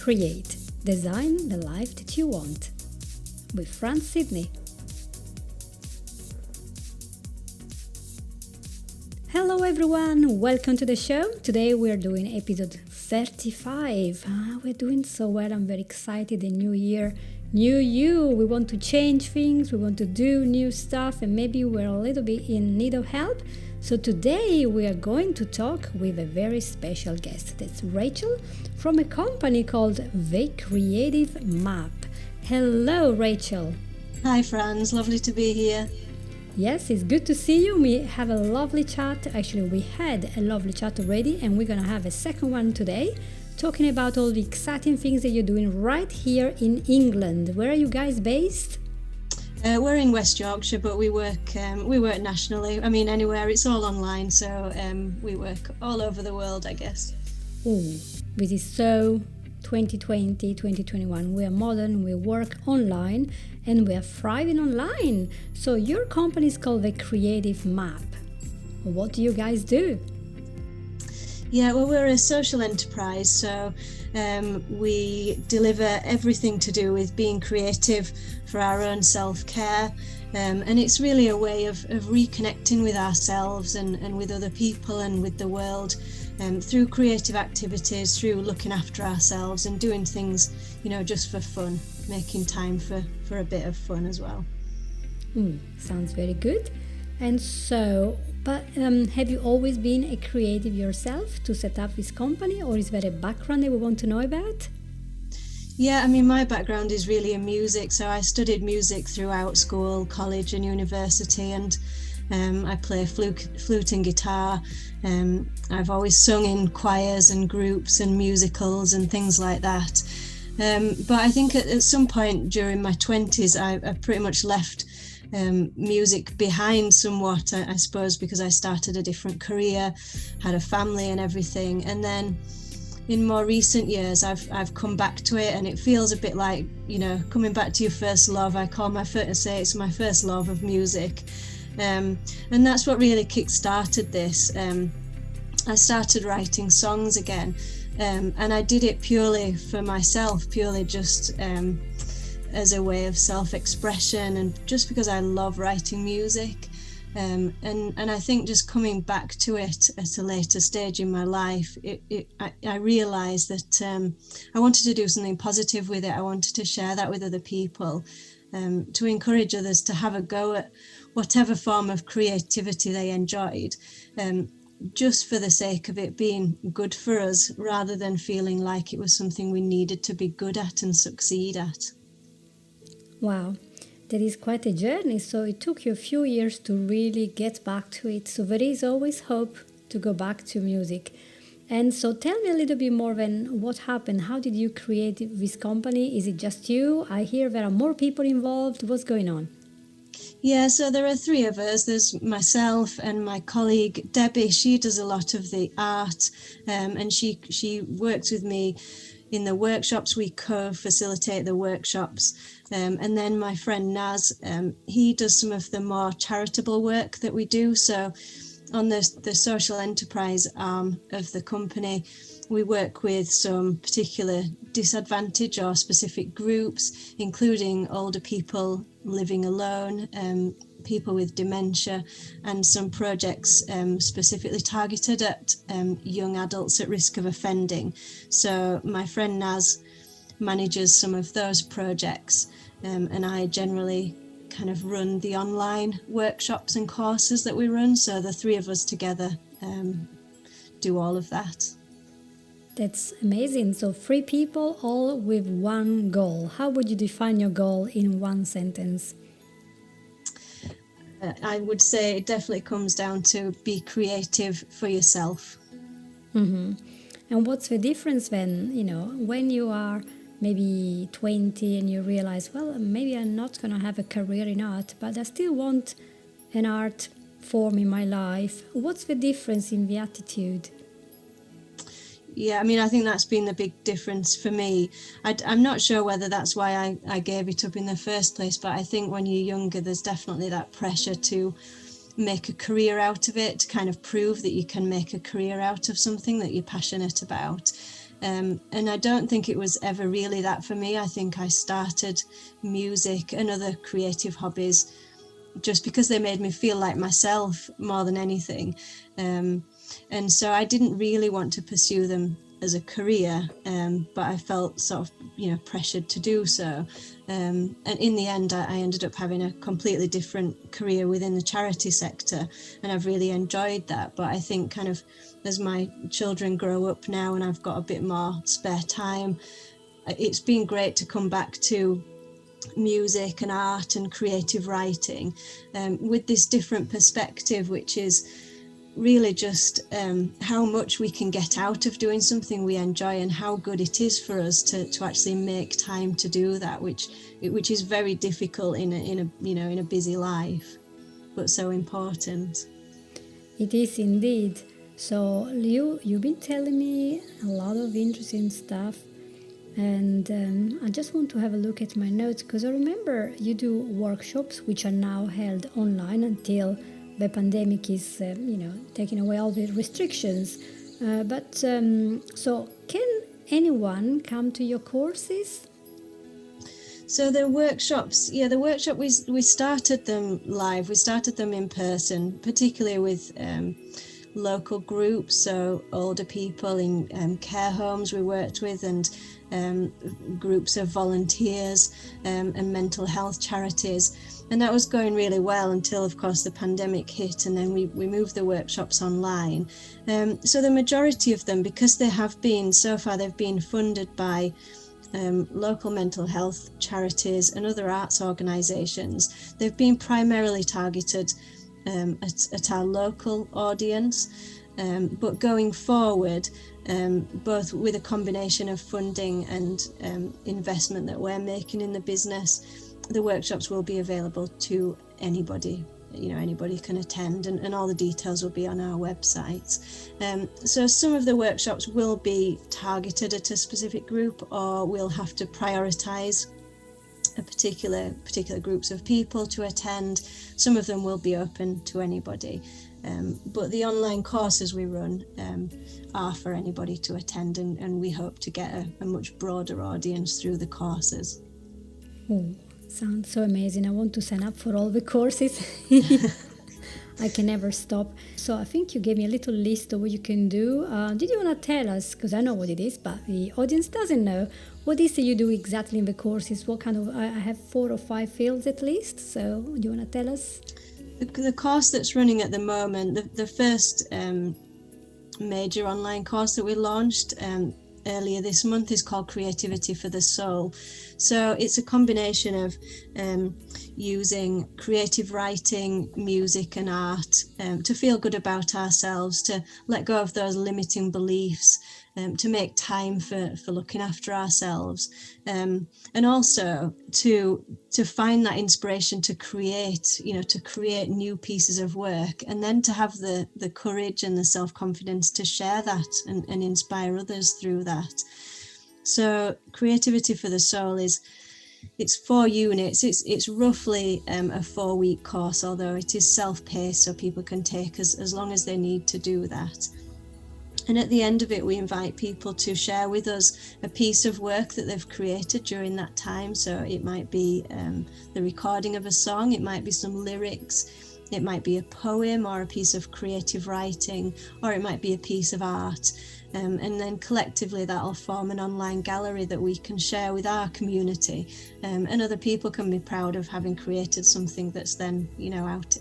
Create. Design the life that you want. With Fran Sidney. Hello everyone, welcome to the show. Today we are doing episode 35. We're doing so well, I'm very excited. The new year, new you. We want to change things, we want to do new stuff, and maybe we're a little bit in need of help. So today we are going to talk with a very special guest. That's Rachel from a company called The Creative Map. Hello Rachel. Hi Franz, lovely to be here. Yes, it's good to see you. We have a lovely chat. Actually, we had a lovely chat already, and we're going to have a second one today, talking about all the exciting things that you're doing right here in England. Where are you guys based? We're in West Yorkshire, but we work nationally. I mean, anywhere. It's all online, so we work all over the world, I guess. Oh, this is so 2020, 2021. We are modern, we work online, and we are thriving online. So your company is called The Creative Map. What do you guys do? Yeah, well, we're a social enterprise, so we deliver everything to do with being creative for our own self-care. And it's really a way of reconnecting with ourselves and with other people and with the world through creative activities, through looking after ourselves and doing things, just for fun, making time for a bit of fun as well. Sounds very good. And so, but have you always been a creative yourself to set up this company, or is there a background that we want to know about? Yeah, I mean, my background is really in music, so I studied music throughout school, college and university, and I play flute and guitar. I've always sung in choirs and groups and musicals and things like that. But I think at some point during my 20s, I pretty much left music behind somewhat, I suppose, because I started a different career, had a family and everything. And then in more recent years, I've come back to it, and it feels a bit like, coming back to your first love. Say it's my first love of music. And that's what really kick-started this. I started writing songs again, and I did it purely for myself, purely just as a way of self-expression, and just because I love writing music. And I think just coming back to it at a later stage in my life, I realised that I wanted to do something positive with it. I wanted to share that with other people, to encourage others to have a go at whatever form of creativity they enjoyed, just for the sake of it being good for us, rather than feeling like it was something we needed to be good at and succeed at. Wow, that is quite a journey. So it took you a few years to really get back to it. So there is always hope to go back to music. And so tell me a little bit more then, what happened? How did you create this company? Is it just you? I hear there are more people involved. What's going on? Yeah, so there are three of us. There's myself and my colleague Debbie. She does a lot of the art, and she works with me in the workshops. We co-facilitate the workshops. And then my friend Naz, he does some of the more charitable work that we do. So on the social enterprise arm of the company, we work with some particular disadvantage or specific groups, including older people living alone, people with dementia, and some projects specifically targeted at young adults at risk of offending. So my friend Naz manages some of those projects, and I generally kind of run the online workshops and courses that we run. So the three of us together do all of that. That's amazing. So 3 people, all with one goal. How would you define your goal in one sentence? I would say it definitely comes down to be creative for yourself. Mm-hmm. And what's the difference then, when you are maybe 20 and you realize, well, maybe I'm not going to have a career in art, but I still want an art form in my life. What's the difference in the attitude? Yeah, I mean, I think that's been the big difference for me. I'm not sure whether that's why I gave it up in the first place, but I think when you're younger, there's definitely that pressure to make a career out of it, to kind of prove that you can make a career out of something that you're passionate about. And I don't think it was ever really that for me. I think I started music and other creative hobbies just because they made me feel like myself more than anything. And so I didn't really want to pursue them as a career, but I felt sort of, pressured to do so. And in the end, I ended up having a completely different career within the charity sector, and I've really enjoyed that. But I think kind of as my children grow up now and I've got a bit more spare time, it's been great to come back to music and art and creative writing with this different perspective, which is really just how much we can get out of doing something we enjoy, and how good it is for us to actually make time to do that, which is very difficult in a busy life, but so important. It is indeed. So you've been telling me a lot of interesting stuff, and I just want to have a look at my notes, because I remember you do workshops which are now held online until the pandemic is, taking away all the restrictions. So can anyone come to your courses? So the workshops, we started them live. We started them in person, particularly with local groups, so older people in care homes we worked with, and groups of volunteers and mental health charities. And that was going really well until, of course, the pandemic hit, and then we moved the workshops online. So the majority of them, because they've been funded by local mental health charities and other arts organisations. They've been primarily targeted at our local audience, but going forward, both with a combination of funding and investment that we're making in the business, the workshops will be available to anybody. Anybody can attend, and all the details will be on our website. So some of the workshops will be targeted at a specific group, or we'll have to prioritise a particular groups of people to attend. Some of them will be open to anybody, but the online courses we run are for anybody to attend, and we hope to get a much broader audience through the courses. Oh, sounds so amazing. I want to sign up for all the courses. I can never stop. So I think you gave me a little list of what you can do. Did you want to tell us, because I know what it is, but the audience doesn't know, what is it you do exactly in the courses? What kind of, I have 4 or 5 fields at least, so do you want to tell us? The course that's running at the moment, the first major online course that we launched earlier this month is called Creativity for the Soul. So it's a combination of using creative writing, music and art to feel good about ourselves, to let go of those limiting beliefs, to make time for looking after ourselves, and also to find that inspiration to create new pieces of work, and then to have the courage and the self-confidence to share that and inspire others through that. So Creativity for the Soul it's 4 units. It's roughly a 4-week course, although it is self-paced, so people can take as long as they need to do that. And at the end of it, we invite people to share with us a piece of work that they've created during that time. So it might be the recording of a song, it might be some lyrics, it might be a poem or a piece of creative writing, or it might be a piece of art. And then collectively that'll form an online gallery that we can share with our community, and other people can be proud of having created something that's then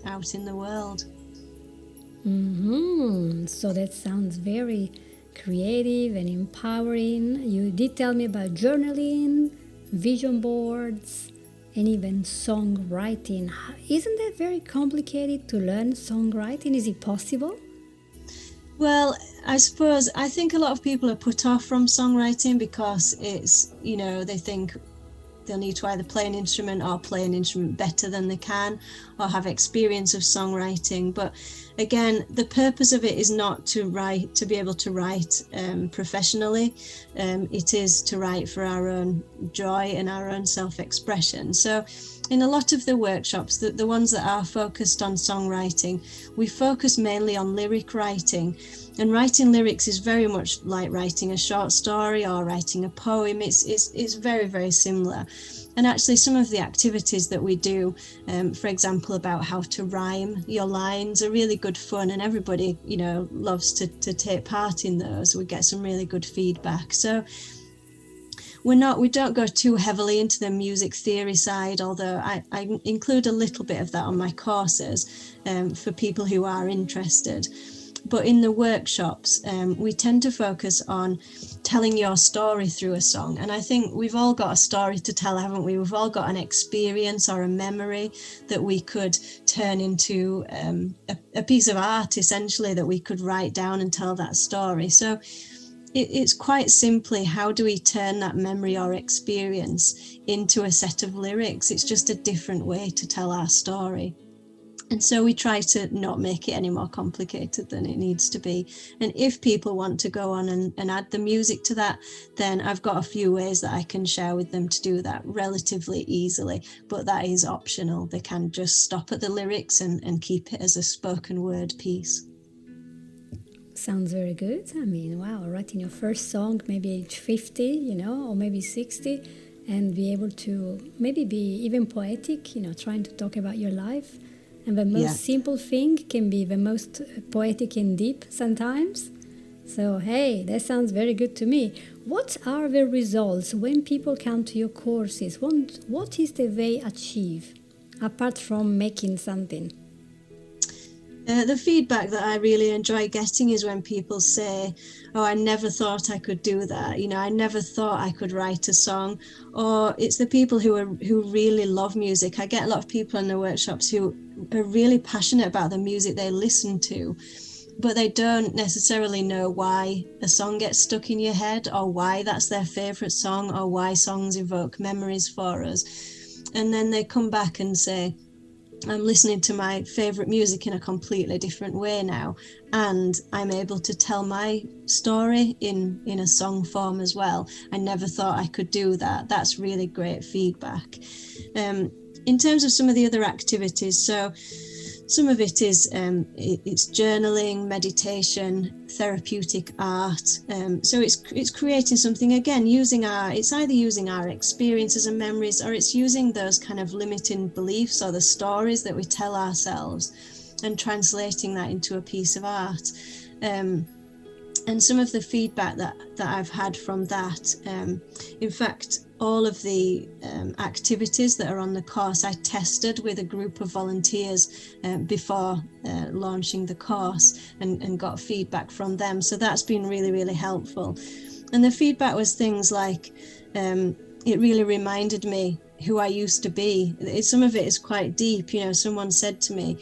out in the world. So that sounds very creative and empowering. You did tell me about journaling, vision boards, and even songwriting. Isn't that very complicated to learn songwriting? Is it possible? Well, I think a lot of people are put off from songwriting because it's, they think they'll need to either play an instrument or play an instrument better than they can, or have experience of songwriting. But again, the purpose of it is not to be able to write professionally. It is to write for our own joy and our own self-expression. So in a lot of the workshops, the ones that are focused on songwriting, we focus mainly on lyric writing. And writing lyrics is very much like writing a short story or writing a poem. It's very, very similar. And actually some of the activities that we do, for example, about how to rhyme your lines are really good fun, and everybody, loves to take part in those. We get some really good feedback. So we don't go too heavily into the music theory side, although I include a little bit of that on my courses for people who are interested. But in the workshops, we tend to focus on telling your story through a song. And I think we've all got a story to tell, haven't we? We've all got an experience or a memory that we could turn into a piece of art, essentially, that we could write down and tell that story. So it's quite simply, how do we turn that memory or experience into a set of lyrics? It's just a different way to tell our story. And so we try to not make it any more complicated than it needs to be. And if people want to go on and add the music to that, then I've got a few ways that I can share with them to do that relatively easily. But that is optional. They can just stop at the lyrics and keep it as a spoken word piece. Sounds very good. I mean, wow, writing your first song, maybe age 50, or maybe 60, and be able to maybe be even poetic, trying to talk about your life. And the most simple thing can be the most poetic and deep sometimes. So, hey, that sounds very good to me. What are the results when people come to your courses? What is the they achieve, apart from making something? The feedback that I really enjoy getting is when people say, oh, I never thought I could do that. I never thought I could write a song. Or it's the people who really love music. I get a lot of people in the workshops who are really passionate about the music they listen to, but they don't necessarily know why a song gets stuck in your head, or why that's their favorite song, or why songs evoke memories for us. And then they come back and say, I'm listening to my favorite music in a completely different way now, and I'm able to tell my story in a song form as well. I never thought I could do that. That's really great feedback. In terms of some of the other activities, so some of it is it's journaling, meditation, therapeutic art. So it's creating something, again, it's either using our experiences and memories, or it's using those kind of limiting beliefs or the stories that we tell ourselves and translating that into a piece of art. And some of the feedback that I've had from that, in fact, all of the activities that are on the course, I tested with a group of volunteers before launching the course and got feedback from them. So that's been really, really helpful. And the feedback was things like, it really reminded me who I used to be. Some of it is quite deep. Someone said to me,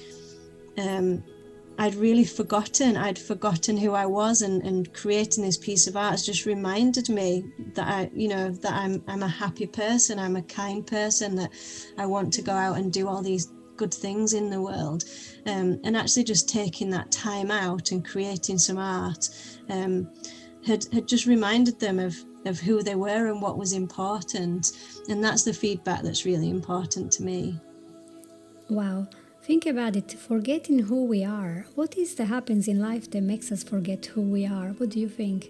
I'd forgotten who I was, and creating this piece of art has just reminded me that I'm a happy person, I'm a kind person, that I want to go out and do all these good things in the world. And actually just taking that time out and creating some art had just reminded them of who they were and what was important. And that's the feedback that's really important to me. Wow. Think about it, forgetting who we are. What is that happens in life that makes us forget who we are? What do you think?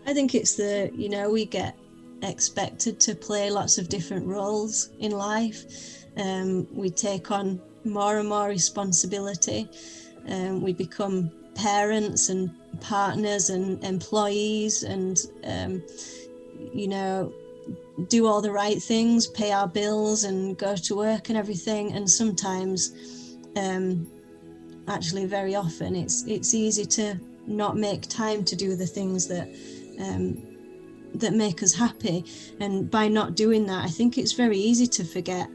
I think it's we get expected to play lots of different roles in life. We take on more and more responsibility. We become parents and partners and employees and, do all the right things, pay our bills and go to work and everything. And sometimes, actually very often, it's easy to not make time to do the things that make us happy. And by not doing that, I think it's very easy to forget,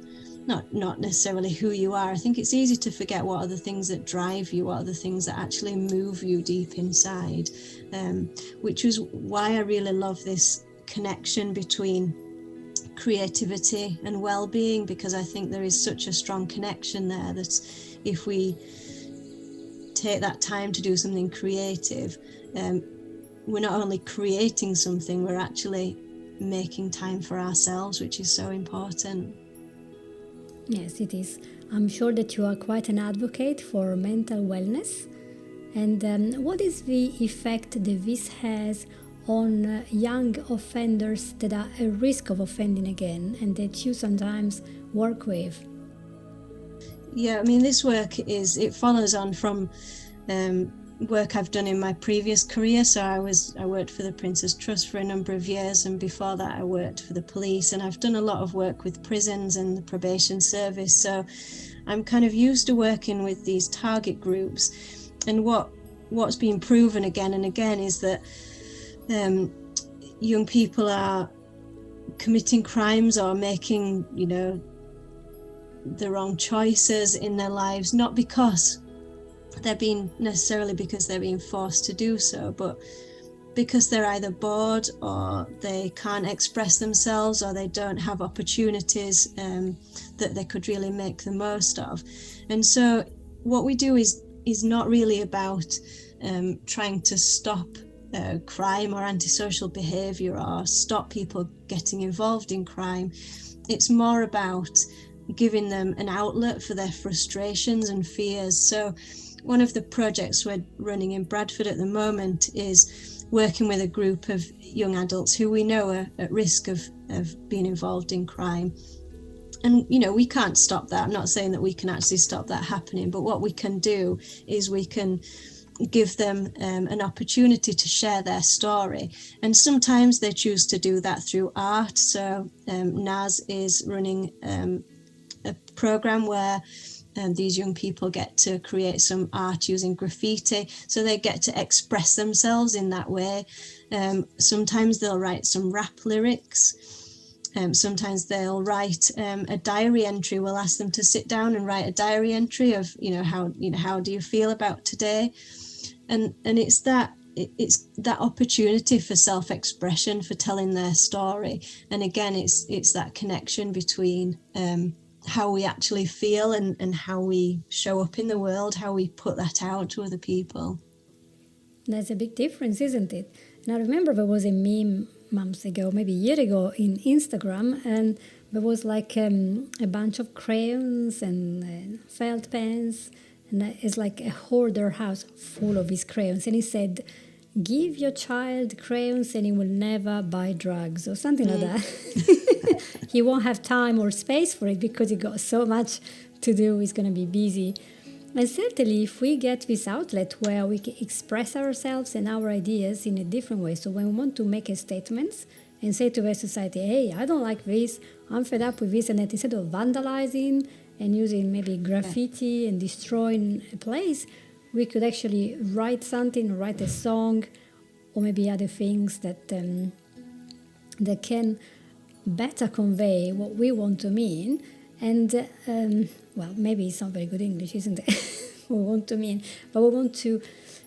not necessarily who you are. I think it's easy to forget what are the things that drive you, what are the things that actually move you deep inside, which is why I really love this connection between creativity and well-being, because I think there is such a strong connection there that if we take that time to do something creative, we're not only creating something, we're actually making time for ourselves, which is so important. Yes, it is. I'm sure that you are quite an advocate for mental wellness. And what is the effect that this has on young offenders that are at risk of offending again and that you sometimes work with? Yeah, I mean, this work it follows on from work I've done in my previous career. So I worked for the Prince's Trust for a number of years, and before that I worked for the police, and I've done a lot of work with prisons and the probation service. So I'm kind of used to working with these target groups. And what's been proven again and again is that young people are committing crimes or making, the wrong choices in their lives, not because they're being forced to do so, but because they're either bored or they can't express themselves or they don't have opportunities that they could really make the most of. And so what we do is not really about trying to stop crime or antisocial behavior or stop people getting involved in crime. It's more about giving them an outlet for their frustrations and fears. So one of the projects we're running in Bradford at the moment is working with a group of young adults who we know are at risk of being involved in crime. And, we can't stop that. I'm not saying that we can actually stop that happening, but what we can do is we can give them an opportunity to share their story. And sometimes they choose to do that through art. So Naz is running a program where these young people get to create some art using graffiti, so they get to express themselves in that way. Sometimes they'll write some rap lyrics. Sometimes they'll write a diary entry. We'll ask them to sit down and write a diary entry of, how do you feel about today? And it's that opportunity for self-expression, for telling their story. And again, it's that connection between how we actually feel and how we show up in the world, how we put that out to other people. That's a big difference, isn't it? And I remember there was a meme months ago, maybe a year ago, in Instagram, and there was like a bunch of crayons and felt pens, and it's like a hoarder house full of his crayons. And he said, "Give your child crayons and he will never buy drugs," or something like that. He won't have time or space for it because he got so much to do. He's going to be busy. And certainly if we get this outlet where we can express ourselves and our ideas in a different way, so when we want to make a statement and say to the society, hey, I don't like this, I'm fed up with this, and that instead of vandalizing and using maybe graffiti and destroying a place, we could actually write something, write a song, or maybe other things that can better convey what we want to mean. And, well, maybe it's not very good English, isn't it? We want to mean, but we want to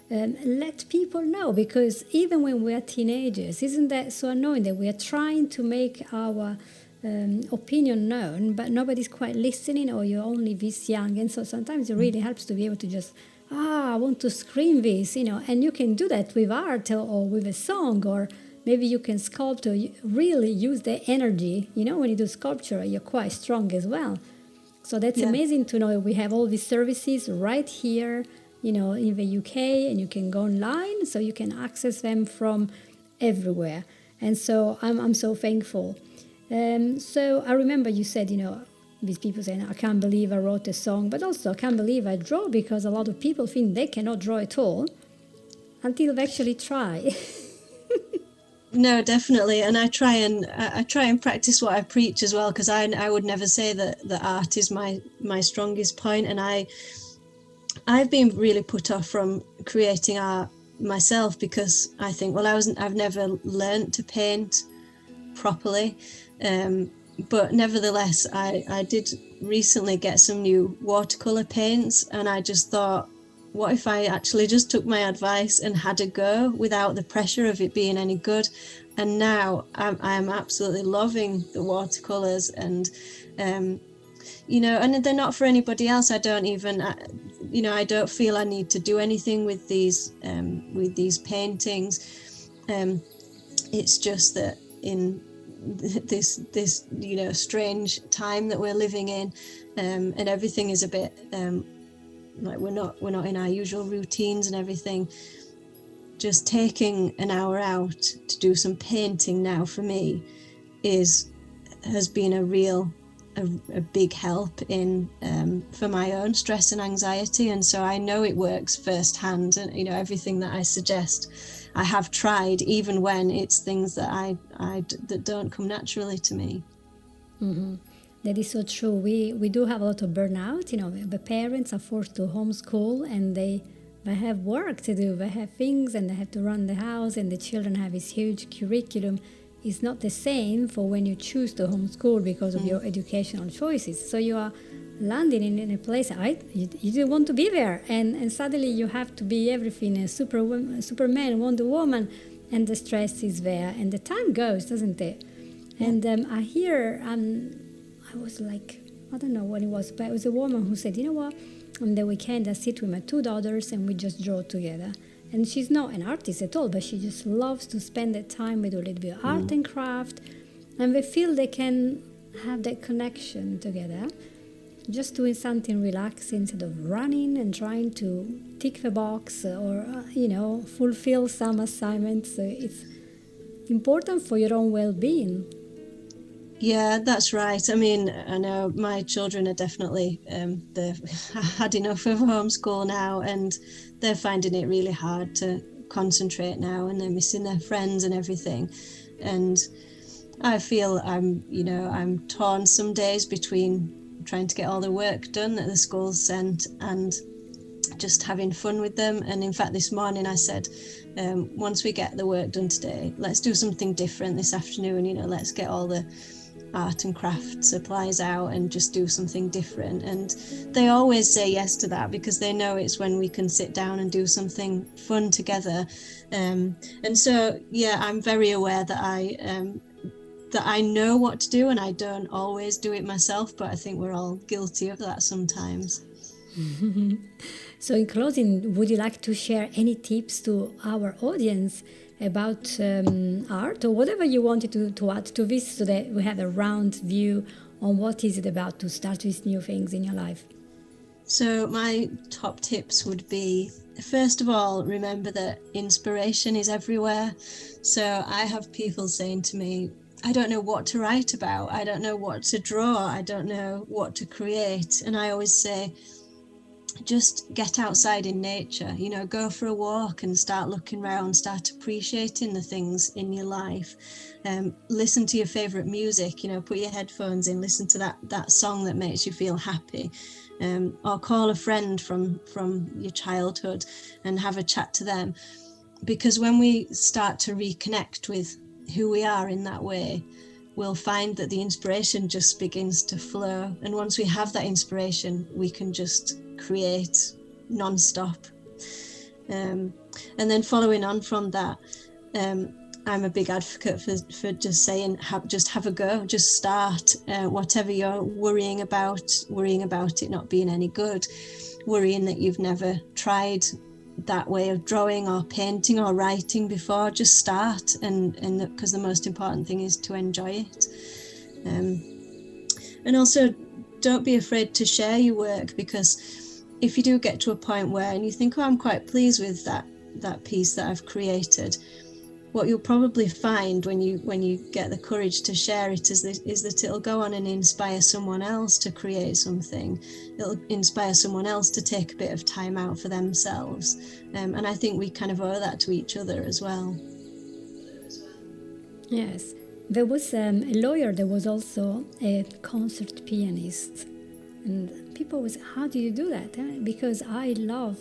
let people know, because even when we are teenagers, isn't that so annoying that we are trying to make our opinion known, but nobody's quite listening, or you're only this young. And so sometimes it really helps to be able to just, I want to scream this, and you can do that with art or with a song, or maybe you can sculpt or really use the energy. When you do sculpture, you're quite strong as well. So that's amazing to know. We have all these services right here, in the UK, and you can go online, so you can access them from everywhere. And so I'm so thankful. So I remember you said, these people saying, I can't believe I wrote a song, but also I can't believe I draw, because a lot of people think they cannot draw at all until they actually try. No, definitely. And I try and practice what I preach as well, because I would never say that art is my strongest point. And I've been really put off from creating art myself, because I think, well, I've never learned to paint properly. But nevertheless, I did recently get some new watercolor paints, and I just thought, what if I actually just took my advice and had a go without the pressure of it being any good? And now I'm absolutely loving the watercolors, and and they're not for anybody else. I don't even, I don't feel I need to do anything with these paintings. It's just that in this strange time that we're living in, and everything is a bit like we're not in our usual routines and everything. Just taking an hour out to do some painting now for me has been a big help in for my own stress and anxiety. And so I know it works firsthand, and everything that I suggest I have tried, even when it's things that that don't come naturally to me. Mm-hmm. That is so true. We do have a lot of burnout. The parents are forced to homeschool, and they have work to do. They have things, and they have to run the house, and the children have this huge curriculum. It's not the same for when you choose to homeschool because of your educational choices. So you are landing in a place you didn't want to be there, and suddenly you have to be everything, a Superman, Wonder Woman, and the stress is there, and the time goes, doesn't it? Yeah. And I was like, I don't know what it was, but it was a woman who said, you know what, on the weekend I sit with my 2 daughters and we just draw together. And she's not an artist at all, but she just loves to spend that time with a little bit of art and craft, and they feel they can have that connection together, just doing something relaxing instead of running and trying to tick the box or fulfill some assignments. It's important for your own well-being. Yeah, that's right. I mean, I know my children are definitely they've had enough of homeschool now, and they're finding it really hard to concentrate now, and they're missing their friends and everything. And I feel I'm torn some days between trying to get all the work done that the school's sent and just having fun with them. And in fact, this morning I said, once we get the work done today, let's do something different this afternoon. Let's get all the art and craft supplies out and just do something different. And they always say yes to that because they know it's when we can sit down and do something fun together. And so, yeah, I'm very aware that I know what to do, and I don't always do it myself, but I think we're all guilty of that sometimes. So in closing, would you like to share any tips to our audience about art, or whatever you wanted to add to this, so that we have a round view on what is it about to start these new things in your life? So my top tips would be, first of all, remember that inspiration is everywhere. So I have people saying to me, I don't know what to write about, I don't know what to draw, I don't know what to create. And I always say, just get outside in nature, go for a walk and start looking around, start appreciating the things in your life. Listen to your favorite music, put your headphones in, listen to that song that makes you feel happy, or call a friend from your childhood and have a chat to them. Because when we start to reconnect with who we are in that way, we'll find that the inspiration just begins to flow. And once we have that inspiration, we can just create non-stop. And then following on from that, I'm a big advocate for just saying, just have a go, just start. Whatever you're worrying about it not being any good, worrying that you've never tried that way of drawing or painting or writing before, just start, and because the most important thing is to enjoy it. And also, don't be afraid to share your work, because if you do get to a point where and you think, I'm quite pleased with that piece that I've created, what you'll probably find when you get the courage to share it is that it'll go on and inspire someone else to create something. It'll inspire someone else to take a bit of time out for themselves. And I think we kind of owe that to each other as well. Yes. There was a lawyer, there was also a concert pianist. And people was, how do you do that? Because I love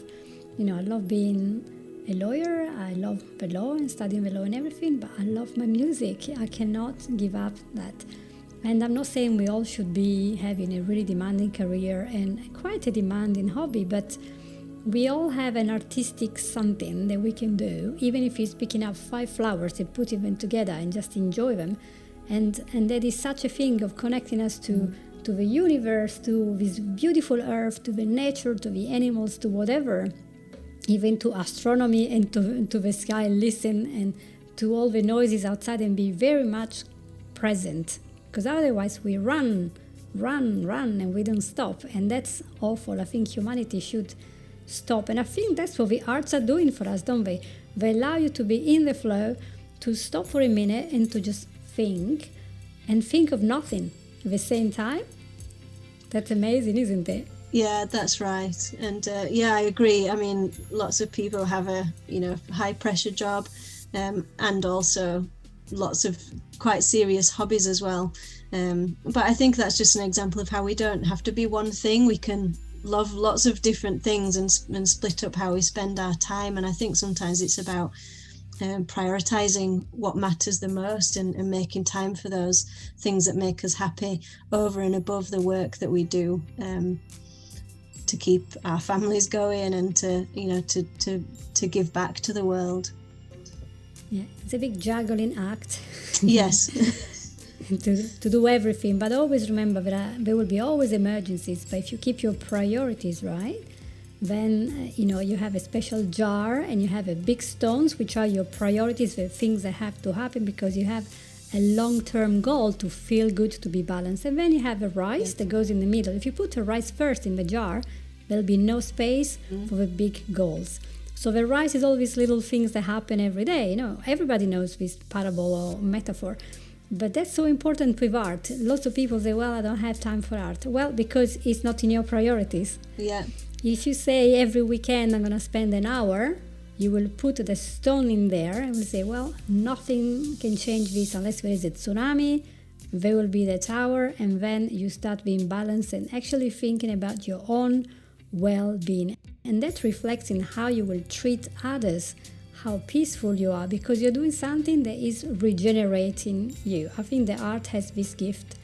being a lawyer, I love the law and studying the law and everything, but I love my music. I cannot give up that. And I'm not saying we all should be having a really demanding career and quite a demanding hobby, but we all have an artistic something that we can do, even if it's picking up 5 flowers and putting them together and just enjoy them. And that is such a thing of connecting us to to the universe, to this beautiful earth, to the nature, to the animals, to whatever, even to astronomy and to the sky, listen and to all the noises outside and be very much present. Because otherwise we run, and we don't stop. And that's awful. I think humanity should stop. And I think that's what the arts are doing for us, don't they? They allow you to be in the flow, to stop for a minute and to just think, and think of nothing at the same time. That's amazing, isn't it? Yeah, that's right. And I agree. I mean, lots of people have a, high pressure job, and also lots of quite serious hobbies as well. But I think that's just an example of how we don't have to be one thing. We can love lots of different things and split up how we spend our time. And I think sometimes it's about prioritizing what matters the most and making time for those things that make us happy over and above the work that we do, to keep our families going and to give back to the world. Yeah, it's a big juggling act. Yes. to do everything, but always remember that there will be always emergencies. But if you keep your priorities right, then you have a special jar and you have a big stones, which are your priorities, the things that have to happen because you have a long-term goal to feel good, to be balanced. And then you have a rice that goes in the middle. If you put a rice first in the jar, there'll be no space for the big goals. So the rice is all these little things that happen every day. Everybody knows this parable or metaphor. But that's so important with art. Lots of people say, well, I don't have time for art. Well, because it's not in your priorities. Yeah. If you say every weekend I'm going to spend an hour, you will put the stone in there and will say, well, nothing can change this unless there is a tsunami. There will be the tower, and then you start being balanced and actually thinking about your own well-being. And that reflects in how you will treat others, how peaceful you are, because you're doing something that is regenerating you. I think the art has this gift.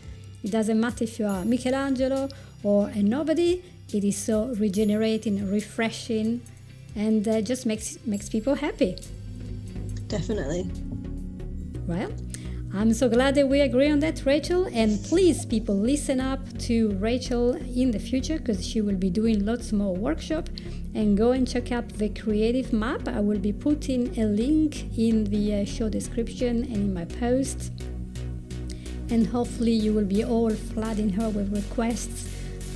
It doesn't matter if you are Michelangelo or a nobody, it is so regenerating, refreshing, and just makes people happy. Definitely. Well, I'm so glad that we agree on that, Rachel. And please, people, listen up to Rachel in the future, because she will be doing lots more workshops. And go and check out the creative map. I will be putting a link in the show description and in my post. And hopefully you will be all flooding her with requests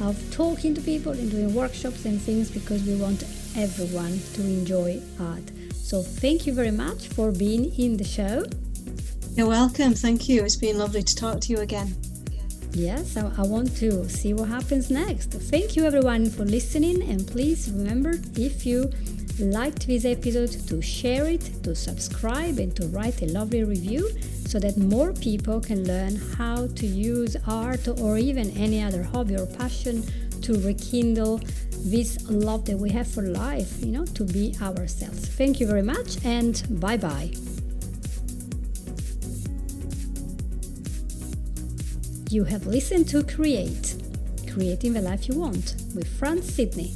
of talking to people and doing workshops and things, because we want everyone to enjoy art. So thank you very much for being in the show. You're welcome. Thank you. It's been lovely to talk to you again. Yes, I want to see what happens next. Thank you everyone for listening, and please remember, if you liked this episode, to share it, to subscribe, and to write a lovely review so that more people can learn how to use art or even any other hobby or passion to rekindle this love that we have for life, to be ourselves. Thank you very much, and bye-bye. You have listened to Creating the Life You Want with Fran Sidney.